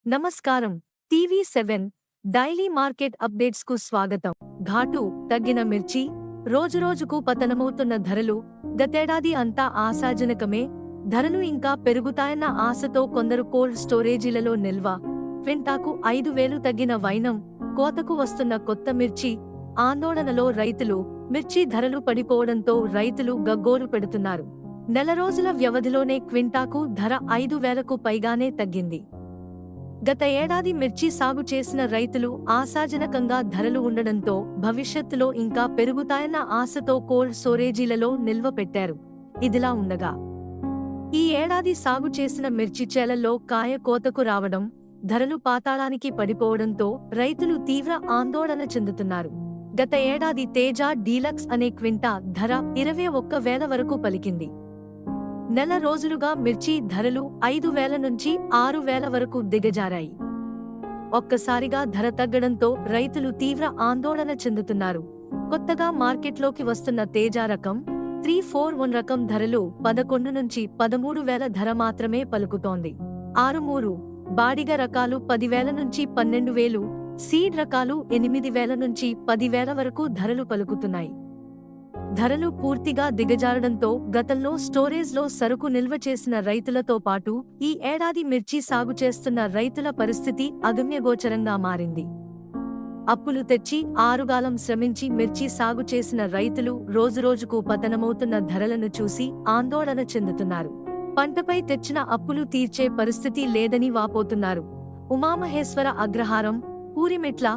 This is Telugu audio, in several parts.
నమస్కారం. టీవీ7 డైలీ మార్కెట్ అప్డేట్స్ కు స్వాగతం. ఘాటు తగ్గిన మిర్చి, రోజురోజుకు పతనమవుతున్న ధరలు. గతేడాది అంతా ఆశాజనకమే. ధరలు ఇంకా పెరుగుతాయన్న ఆశతో కొందరు కోల్డ్ స్టోరేజీలలో నిల్వ. క్వింటాకు 5,000 తగ్గిన వైనం. కోతకు వస్తున్న కొత్త మిర్చి. ఆందోళనలో రైతులు. మిర్చి ధరలు పడిపోవడంతో రైతులు గగ్గోలు పెడుతున్నారు. నెల రోజుల వ్యవధిలోనే క్వింటాకు ధర 5,000కు పైగానే తగ్గింది. గత ఏడాది మిర్చి సాగు చేసిన రైతులు ఆశాజనకంగా ధరలు ఉండడంతో భవిష్యత్తులో ఇంకా పెరుగుతాయన్న ఆశతో కోల్డ్ స్టోరేజీలలో నిల్వ పెట్టారు. ఇదిలా ఉండగా ఈ ఏడాది సాగు చేసిన మిర్చి చేలల్లో కాయ కోతకు రావడం, ధరలు పాతాళానికి పడిపోవడంతో రైతులు తీవ్ర ఆందోళన చెందుతున్నారు. గత ఏడాది తేజ డీలక్స్ అనే క్వింటా ధర 21,000 వరకు పలికింది. నెల రోజులుగా మిర్చి ధరలు 5,000 నుంచి 6,000 వరకు దిగజారాయి. ఒక్కసారిగా ధర తగ్గడంతో రైతులు తీవ్ర ఆందోళన చెందుతున్నారు. కొత్తగా మార్కెట్లోకి వస్తున్న తేజ రకం 341 రకం ధరలు 11 నుంచి 13,000 ధర మాత్రమే పలుకుతోంది. 63 బాడిగ రకాలు 10,000 నుంచి 12,000, సీడ్ రకాలు 8,000 నుంచి 10,000 వరకు ధరలు పలుకుతున్నాయి. ధరలు పూర్తిగా దిగజారడంతో గతంలో స్టోరేజ్లో సరుకు నిల్వ చేసిన రైతులతో పాటు ఈ ఏడాది మిర్చి సాగు చేస్తున్న రైతుల పరిస్థితి అగమ్యగోచరంగా మారింది. అప్పులు తెచ్చి ఆరుగాలం శ్రమించి మిర్చి సాగు చేసిన రైతులు రోజురోజుకు పతనమవుతున్న ధరలను చూసి ఆందోళన చెందుతున్నారు. పంటపై తెచ్చిన అప్పులు తీర్చే పరిస్థితి లేదని వాపోతున్నారు. ఉమామహేశ్వర అగ్రహారం, పూరిమెట్ల,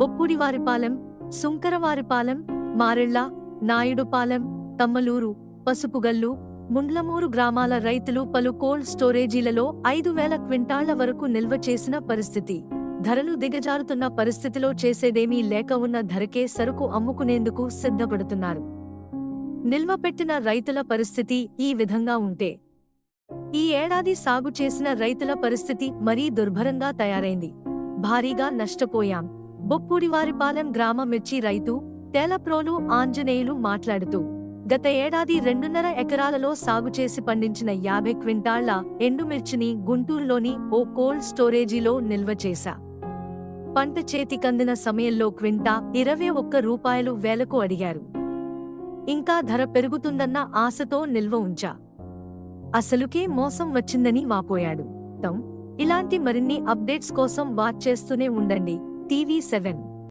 బొప్పుడివారిపాలెం, సుంకరవారిపాలెం, మారెళ్ల, నాయుడుపాలెం, తమ్మలూరు, పసుపుగల్లు, ముండ్లమూరు గ్రామాల రైతులు పలు కోల్డ్ స్టోరేజీలలో 5,000 క్వింటాళ్ల వరకు నిల్వ చేసిన పరిస్థితి. ధరలు దిగజారుతున్న పరిస్థితిలో చేసేదేమీ లేక ఉన్న ధరకే సరుకు అమ్ముకునేందుకు సిద్ధపడుతున్నారు. నిల్వ పెట్టిన రైతుల పరిస్థితి ఈ విధంగా ఉంటే ఈ ఏడాది సాగు చేసిన రైతుల పరిస్థితి మరీ దుర్భరంగా తయారైంది. భారీగా నష్టపోయాం. బొప్పుడివారిపాలెం గ్రామ మిర్చి రైతు తేలప్రోలు ఆంజనేయులు మాట్లాడుతూ, గత ఏడాది 2.5 ఎకరాలలో సాగు చేసి పండించిన 50 క్వింటాళ్ల ఎండుమిర్చిని గుంటూరులోని ఓ కోల్డ్ స్టోరేజీలో నిల్వ చేశా. పంట చేతికందిన సమయంలో క్వింటా 21 రూపాయలు వేలకు అడిగారు. ఇంకా ధర పెరుగుతుందన్న ఆశతో నిల్వ ఉంచా. అసలుకే మోసం వచ్చిందని వాపోయాడు. ఇలాంటి మరిన్ని అప్డేట్స్ కోసం వాచ్ చేస్తూనే ఉండండి టీవీ7.